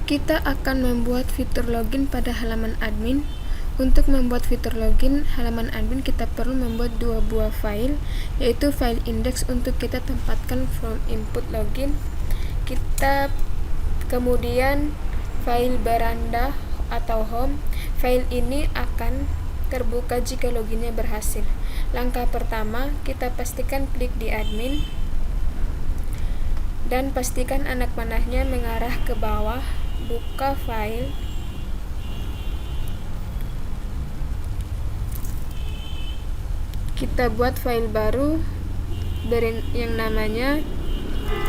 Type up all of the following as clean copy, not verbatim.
Kita akan membuat fitur login pada halaman admin. Untuk membuat fitur login halaman admin, kita perlu membuat dua buah file, yaitu file index untuk kita tempatkan from input login. Kemudian file beranda atau home. File ini akan terbuka jika loginnya berhasil. Langkah pertama, kita pastikan klik di admin dan pastikan anak panahnya mengarah ke bawah. Buka file, kita buat file baru yang namanya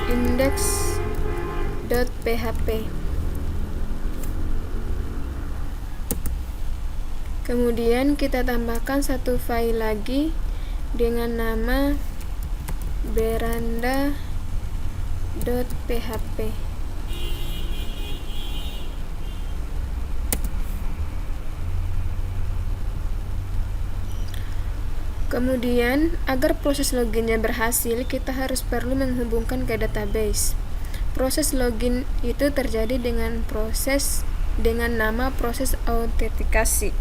index.php. Kemudian kita tambahkan satu file lagi dengan nama beranda.php. Kemudian, agar proses loginnya berhasil, kita perlu menghubungkan ke database. Proses login itu terjadi dengan nama proses autentikasi.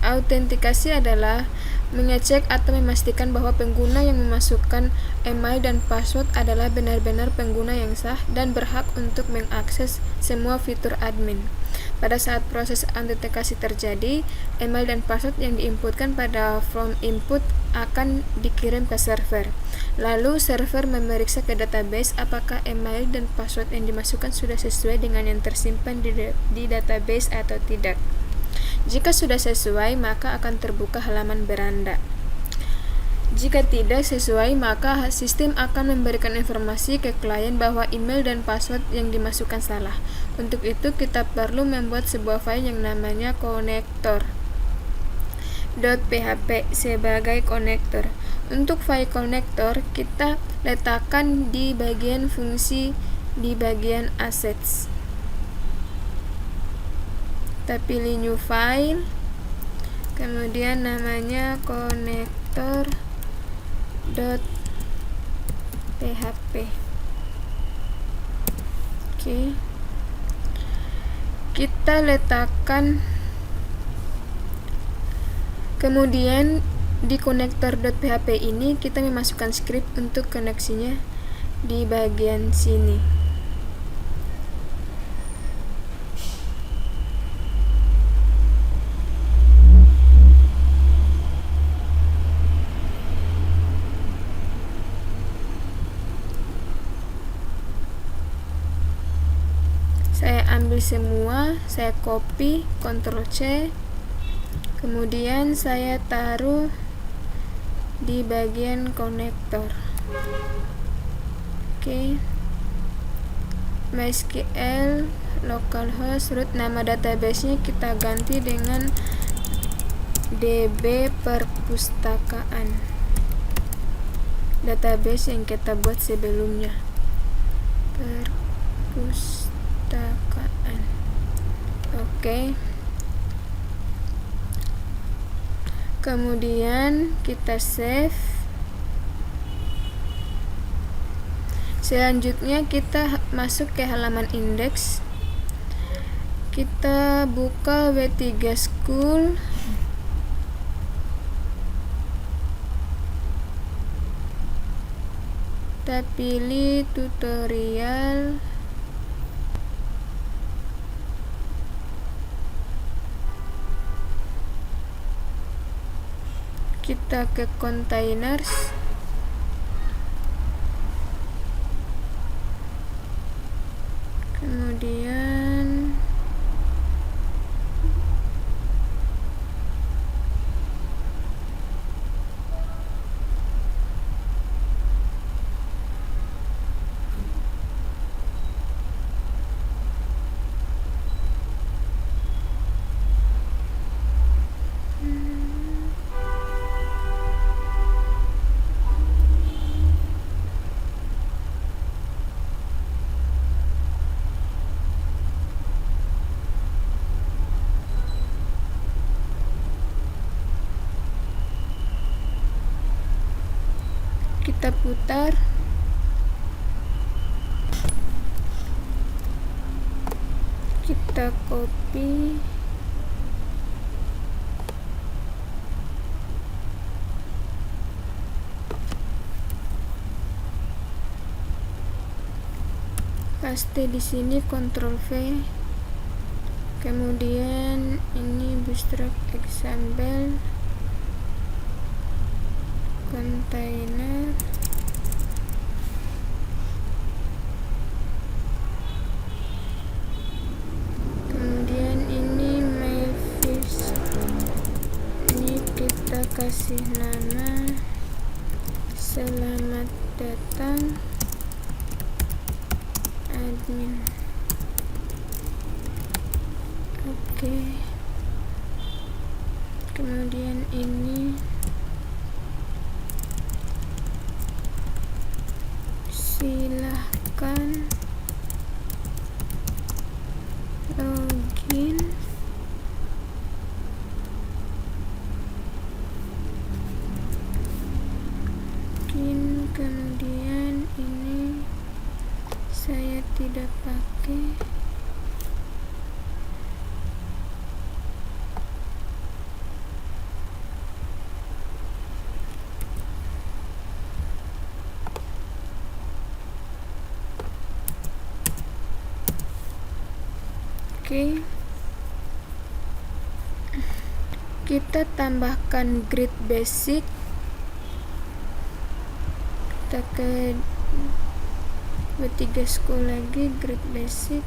Autentikasi adalah mengecek atau memastikan bahwa pengguna yang memasukkan email dan password adalah benar-benar pengguna yang sah dan berhak untuk mengakses semua fitur admin. Pada saat proses autentikasi terjadi, email dan password yang diinputkan pada form input akan dikirim ke server. Lalu server memeriksa ke database apakah email dan password yang dimasukkan sudah sesuai dengan yang tersimpan di database atau tidak. Jika sudah sesuai, maka akan terbuka halaman beranda. Jika tidak sesuai, maka sistem akan memberikan informasi ke klien bahwa email dan password yang dimasukkan salah. Untuk itu, kita perlu membuat sebuah file yang namanya connector.php sebagai konektor. Untuk file konektor, kita letakkan di bagian fungsi di bagian assets. Kita pilih new file, kemudian namanya connector.php. Oke. Kita letakkan, kemudian di connector.php ini kita memasukkan script untuk koneksinya di bagian sini. Saya ambil semua, saya copy, Ctrl C, kemudian saya taruh di bagian konektor. Oke. MySQL localhost root, nama databasenya kita ganti dengan DB perpustakaan, database yang kita buat sebelumnya. Perpustakaan. Oke. Kemudian kita save. Selanjutnya kita masuk ke halaman index. Kita buka W3 School. Kita pilih tutorial. Kita ke containers. Kemudian kita putar. kita copy, paste di sini, Ctrl V. Kemudian ini bootstrap example container, kemudian ini myfish, ini kita kasih nama selamat datang admin. Oke. Kemudian ini silahkan login. Kemudian ini saya tidak pakai. Oke. Kita tambahkan grid basic. Kita ke B3 school lagi, grid basic.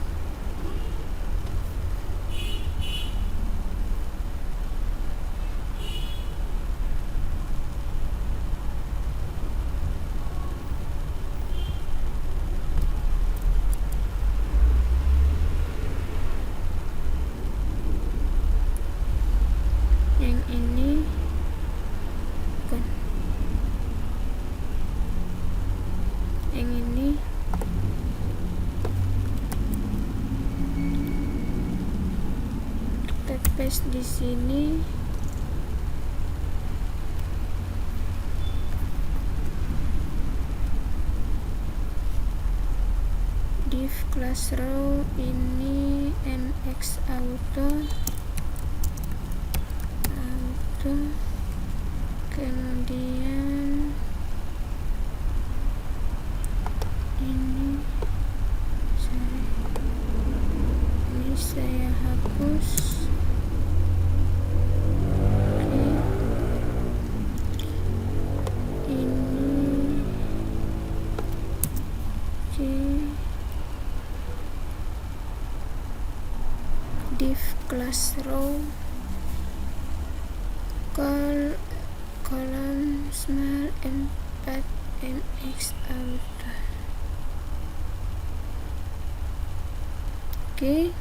Yang ini bukan, yang ini kita paste di sini. Div class row ini mx auto, kemudian ini saya hapus. Oke. Ini oke. Div class row kolom small 4 mx auto. Oke.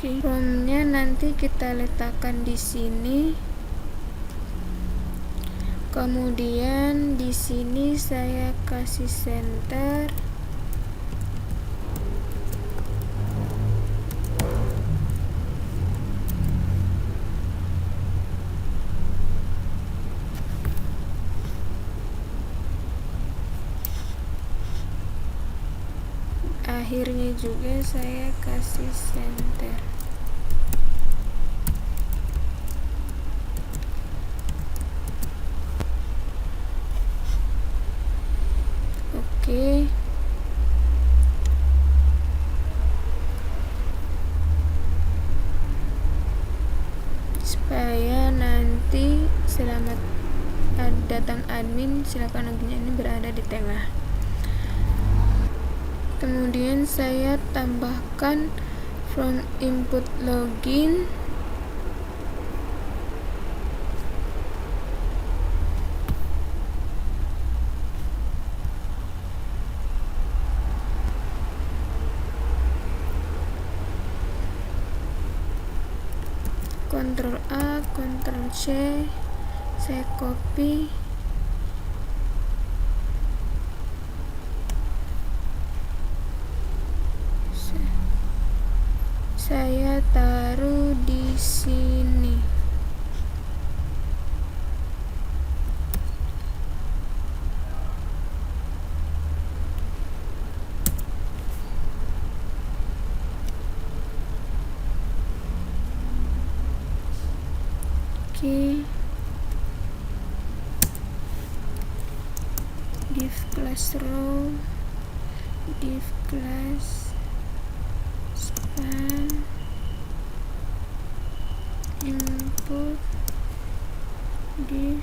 Formnya nanti kita letakkan di sini. Kemudian di sini saya kasih center. Akhirnya juga saya kasih center. Oke. Supaya nanti selamat datang admin, silakan loginnya ini berada di tengah. Kemudian saya tambahkan from input login. Ctrl A, Ctrl C, saya copy, saya taruh di sini. Oke. Div class row, div class span, input, div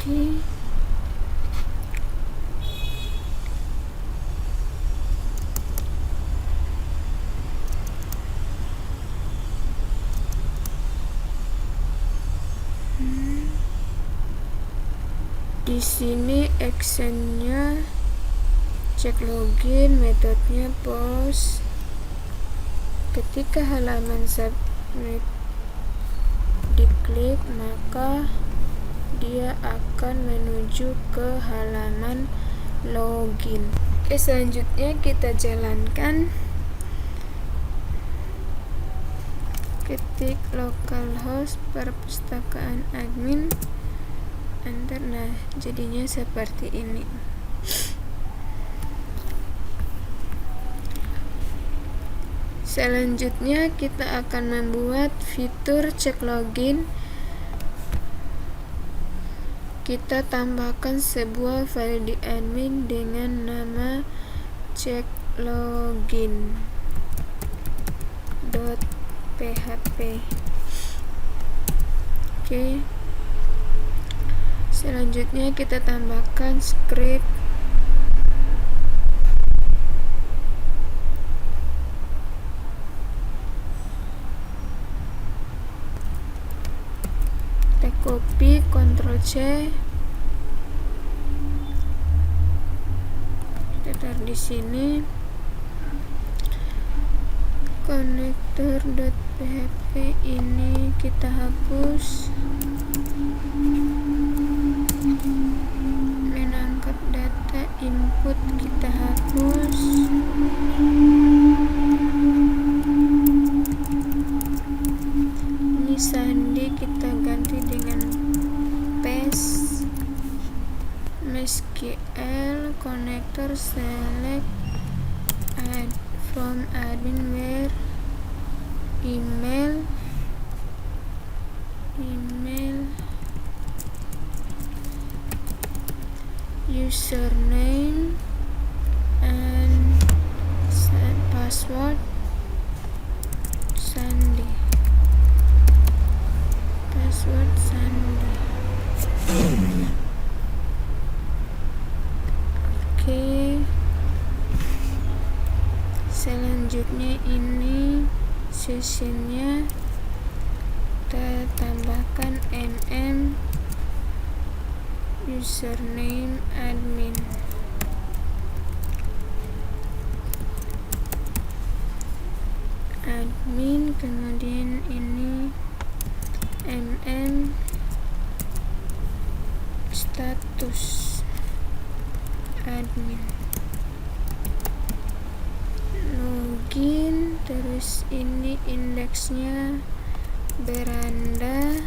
Oke. Di sini actionnya cek login, metodenya post. Ketika halaman submit diklik, maka dia akan menuju ke halaman login. Oke, selanjutnya kita jalankan. Ketik localhost perpustakaan admin, enter. Nah, jadinya seperti ini. Selanjutnya kita akan membuat fitur cek login. Kita tambahkan sebuah file di admin dengan nama ceklogin.php. Oke. Selanjutnya kita tambahkan script copy, Ctrl C, kita taruh di sini. Connector.php ini kita hapus. Menangkap data input kita hapus. Ini sandi kita ganti dengan paste. MySQL connector select add from admin where email username and password sandi. Oke. Selanjutnya ini sessionnya kita tambahkan username admin. Kemudian ini status admin, login, terus ini indeksnya beranda.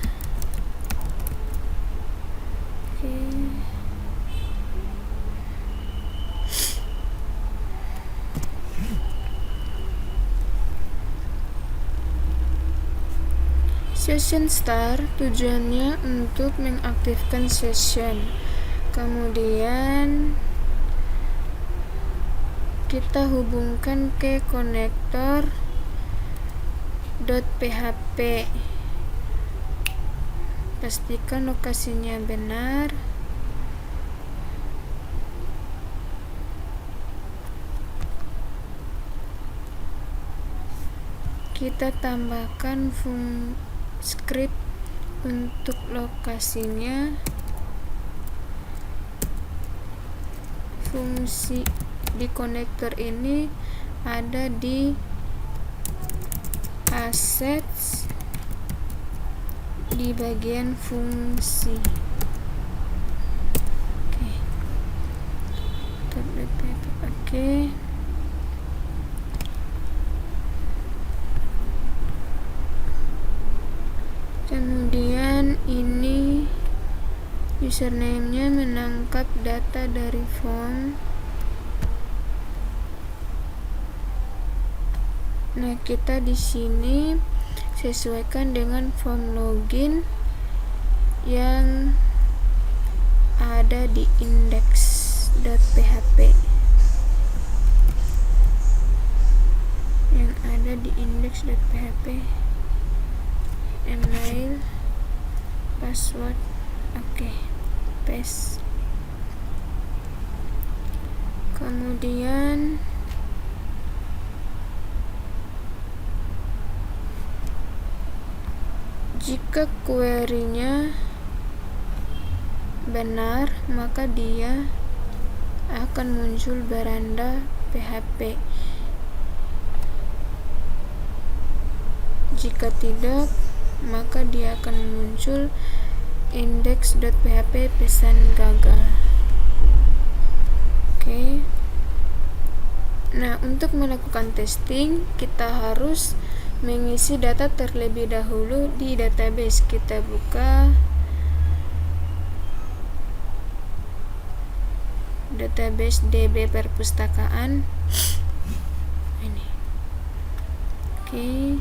Oke, Session start tujuannya untuk mengaktifkan session. Kemudian kita hubungkan ke konektor .php. Pastikan lokasinya benar. Kita tambahkan script untuk lokasinya. Fungsi di konektor ini ada di assets di bagian fungsi. Oke. Kemudian ini username-nya menangkap data dari form. Nah, kita di sini sesuaikan dengan form login yang ada di index.php. Email, password, oke, paste. Kemudian jika query-nya benar, maka dia akan muncul beranda PHP. Jika tidak, maka dia akan muncul index.php pesan gagal. Oke. Nah, untuk melakukan testing, kita harus mengisi data terlebih dahulu di database. Kita buka database DB perpustakaan ini. Oke.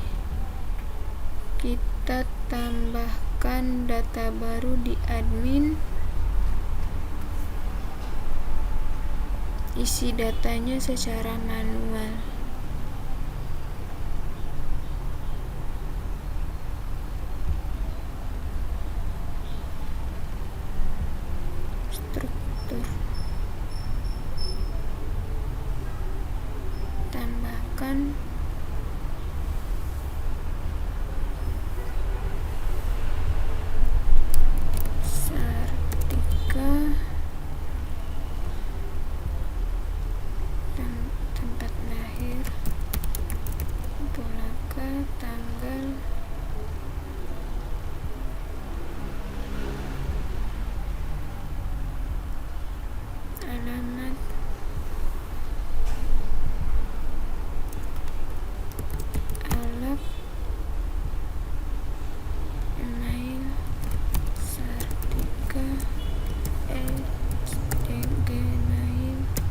Kita tambahkan data baru di admin. Isi datanya secara manual. Struktur. Tambahkan tanggal, alamat, alat, email, sartika, gmail.com,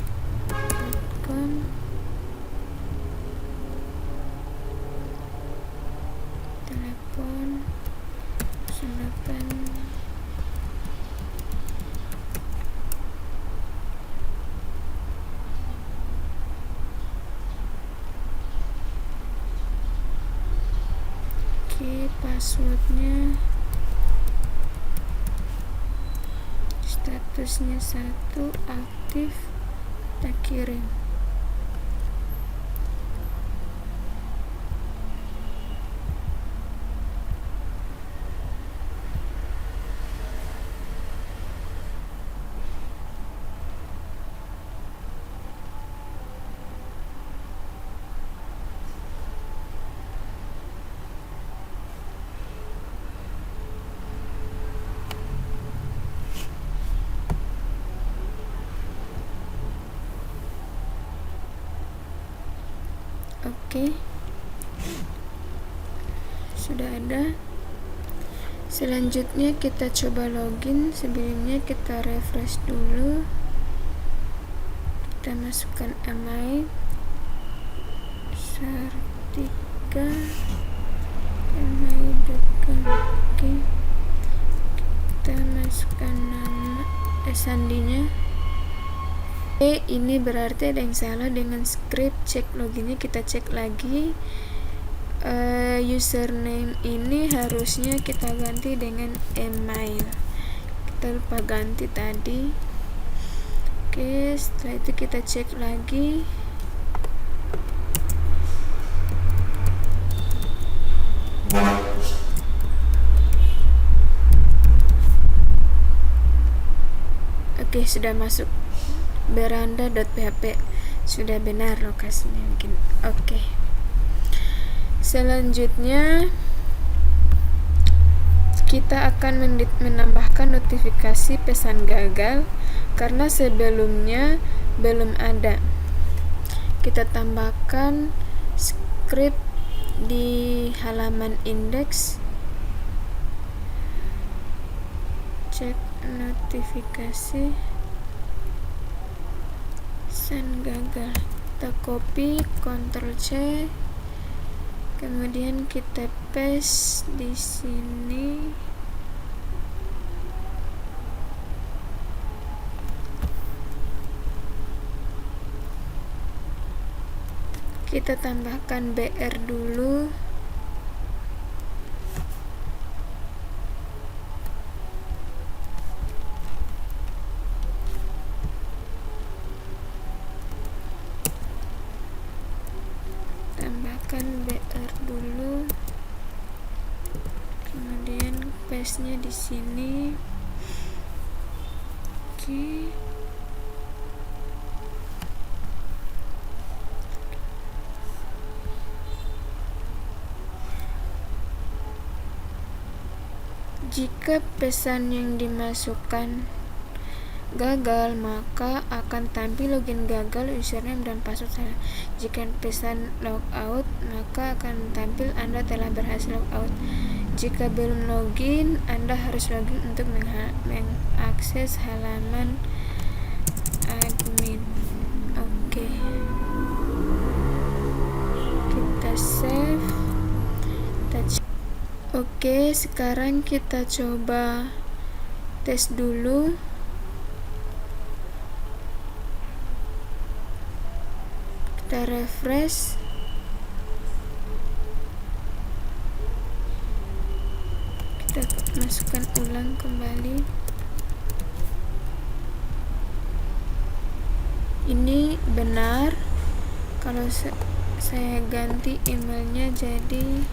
telepon 08. Oke, passwordnya statusnya 1, aktif, kita kirim. Oke, sudah ada. Selanjutnya kita coba login. Sebelumnya kita refresh dulu, kita masukkan email sartika email.com. Oke, kita masukkan nama sandinya. Oke, ini berarti ada yang salah dengan script. Cek loginnya, kita cek lagi. Username ini harusnya kita ganti dengan email, kita lupa ganti tadi. Oke, setelah itu kita cek lagi. Oke, sudah masuk beranda.php, sudah benar lokasinya mungkin. Oke, selanjutnya kita akan menambahkan notifikasi pesan gagal karena sebelumnya belum ada. Kita tambahkan script di halaman indeks, cek notifikasi pesan gagal. Kita copy, Ctrl C, kemudian kita paste di sini. Kita tambahkan BR dulu. Tambahkan BR dulu. Kemudian paste-nya di sini. Oke. Jika pesan yang dimasukkan gagal, maka akan tampil login gagal, username dan password salah. Jika pesan logout, maka akan tampil Anda telah berhasil logout. Jika belum login, Anda harus login untuk mengakses halaman admin. Oke. Kita save. Oke, sekarang kita coba tes dulu. Kita refresh. Kita masukkan ulang kembali. Ini benar. Kalau saya ganti emailnya jadi,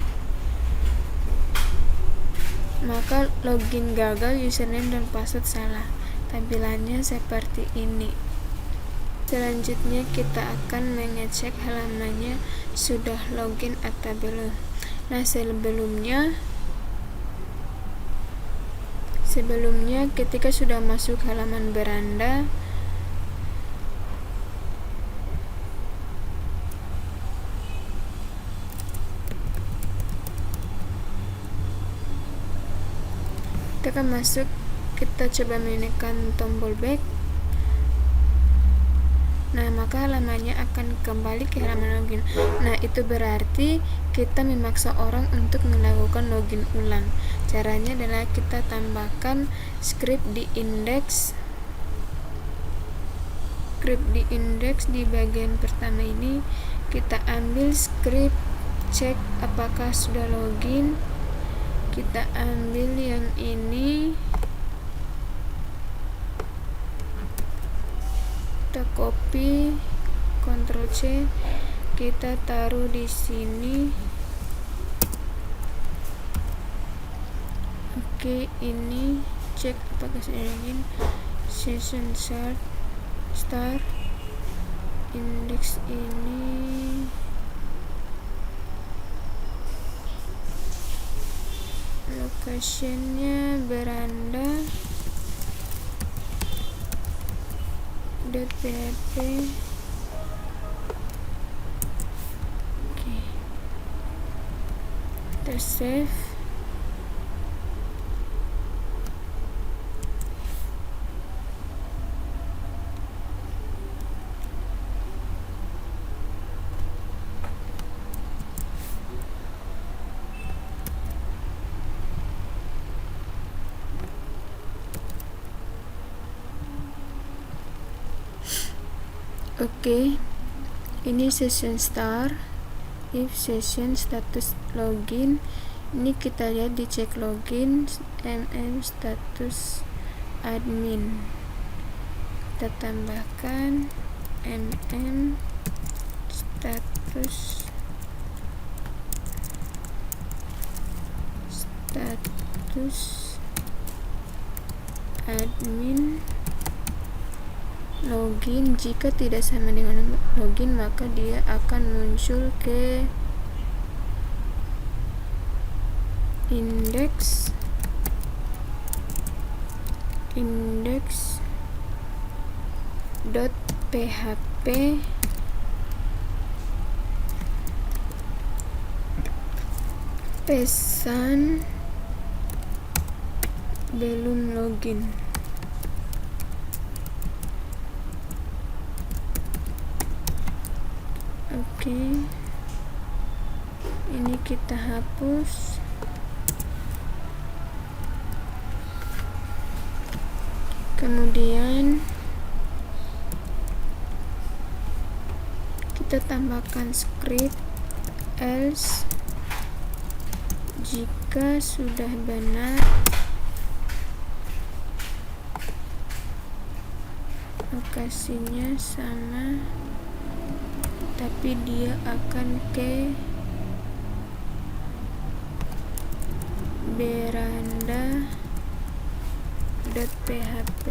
maka login gagal, username dan password salah. Tampilannya seperti ini. Selanjutnya kita akan mengecek halamannya sudah login atau belum. Nah, sebelumnya ketika sudah masuk halaman beranda, kita akan masuk, kita coba menekan tombol back. Nah, maka halamannya akan kembali ke halaman login. Nah, itu berarti kita memaksa orang untuk melakukan login ulang. Caranya adalah kita tambahkan script di indeks. Script di indeks di bagian pertama ini, kita ambil script cek apakah sudah login. Kita ambil yang ini, kita copy, Ctrl C, kita taruh di sini. Oke, ini cek apakah sudah login. Session start indeks ini. Location-nya beranda .php. Oke, kita save. Oke, ini session start. If session status login, ini kita lihat di cek login status admin. Kita tambahkan status admin login. Jika tidak sama dengan login, maka dia akan muncul ke index.php pesan belum login. Oke, ini kita hapus. Kemudian kita tambahkan script else. Jika sudah benar, lokasinya sama, tapi dia akan ke beranda.php.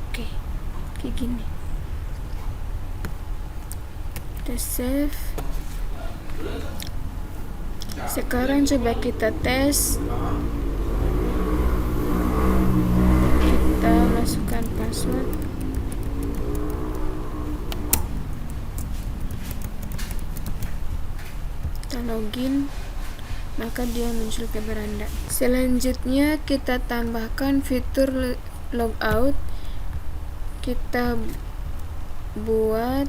Oke, kayak gini. Kita save. Sekarang coba kita tes. Kita masukkan password. Kita login, maka dia muncul ke beranda. Selanjutnya kita tambahkan fitur logout. Kita buat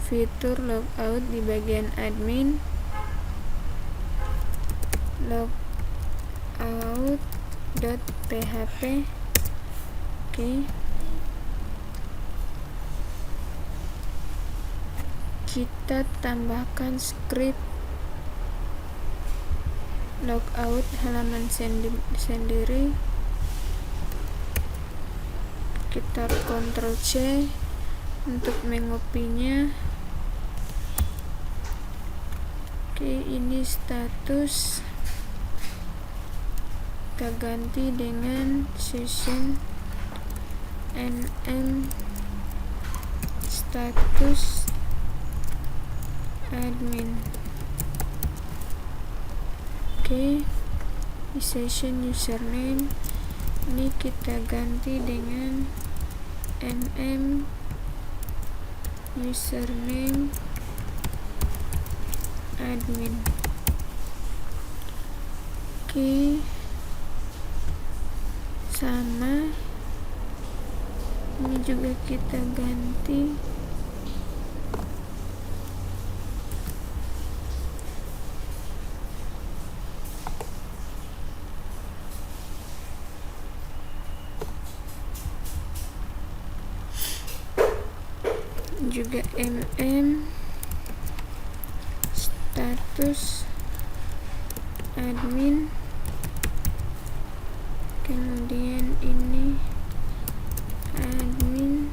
fitur logout di bagian admin. Logout.php. Oke. Kita tambahkan script logout halaman sendiri. Kita Ctrl C untuk mengopinya. Oke, ini status. Kita ganti dengan session nm status admin. Oke, di session username ini kita ganti dengan nm username admin. Oke, sama, ini juga kita ganti. Juga status admin. Kemudian ini admin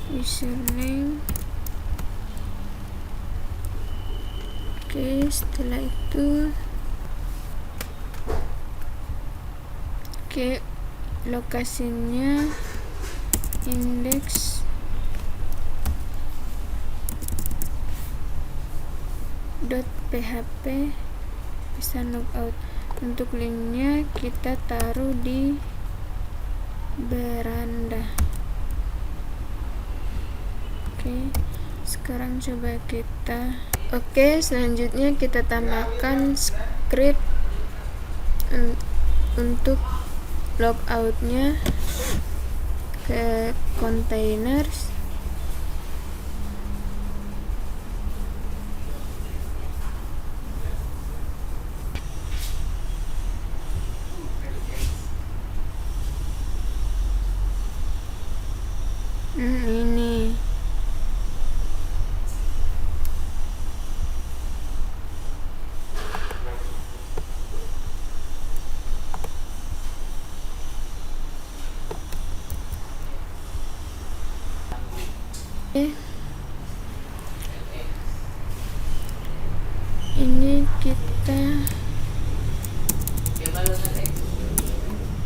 username. Oke, setelah itu lokasinya index.php bisa logout. Untuk linknya kita taruh di beranda. Oke, sekarang coba kita. Oke, selanjutnya kita tambahkan script untuk logoutnya ke containers.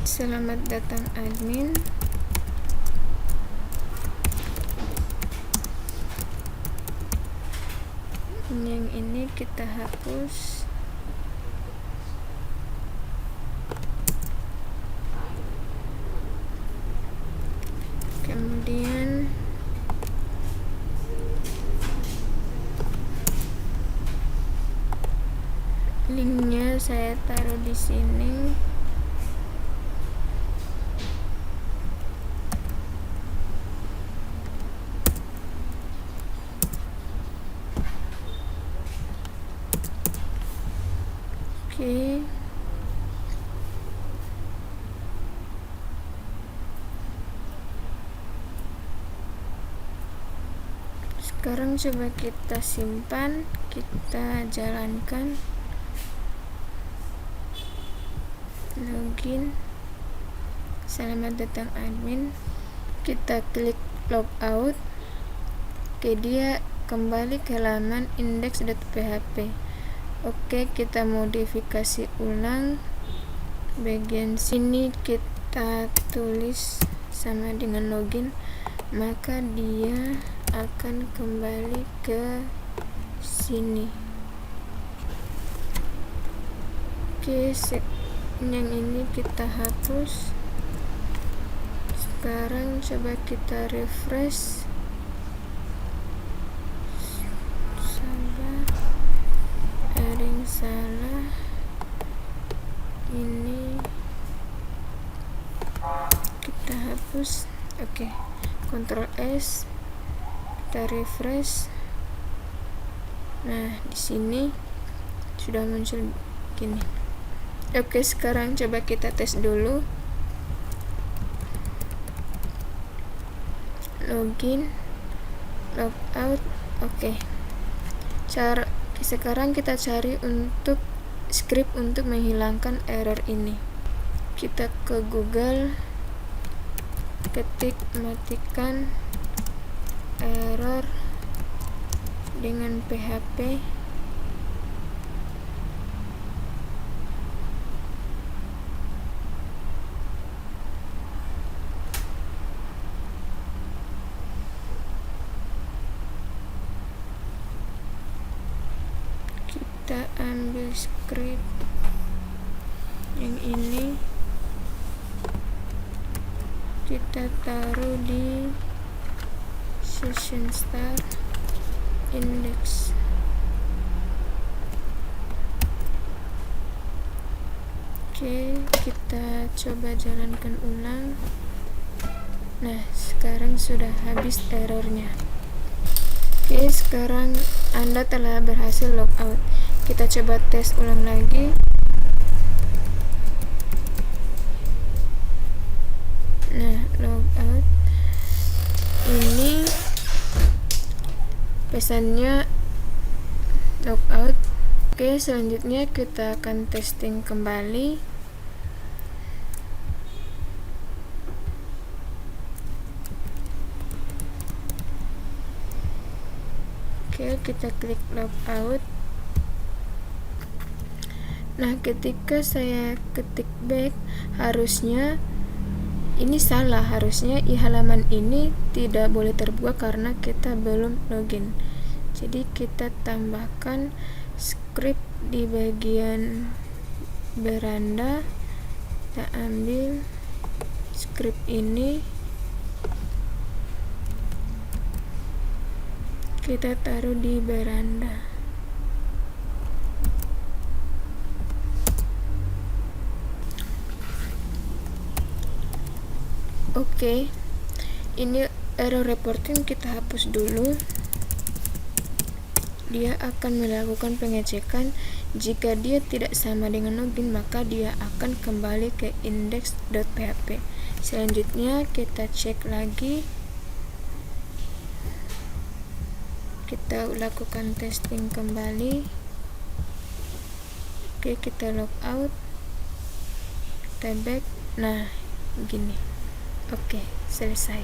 Selamat datang admin. Yang ini kita hapus. Kemudian linknya saya taruh di sini. Oke. Sekarang coba kita simpan, kita jalankan. Login. Selamat datang admin. Kita klik logout. Oke, dia kembali ke halaman index.php. Oke, kita modifikasi ulang. Bagian sini kita tulis sama dengan login, maka dia akan kembali ke sini. Oke, yang ini kita hapus. Sekarang coba kita refresh. Ada yang salah. Ini kita hapus. Oke, Ctrl S, kita refresh. Nah, di sini sudah muncul gini. Oke, sekarang coba kita tes dulu. Login, logout. Oke. Sekarang kita cari untuk script untuk menghilangkan error ini. Kita ke Google, ketik matikan error dengan PHP. Kita ambil script yang ini, kita taruh di session start index. Oke, kita coba jalankan ulang. Nah, sekarang sudah habis errornya. Oke, sekarang Anda telah berhasil logout. Kita coba tes ulang lagi. Nah, logout. Ini pesannya logout. Oke, selanjutnya kita akan testing kembali. Oke, kita klik logout. Nah, ketika saya ketik back, harusnya ini salah. Harusnya halaman ini tidak boleh terbuka karena kita belum login. Jadi kita tambahkan script di bagian beranda. Kita ambil script ini, kita taruh di beranda. Oke, ini error reporting kita hapus dulu. Dia akan melakukan pengecekan. Jika dia tidak sama dengan login, maka dia akan kembali ke index.php. Selanjutnya kita cek lagi. Kita lakukan testing kembali. Oke, kita logout, kita back. Nah, begini. Oke, selesai.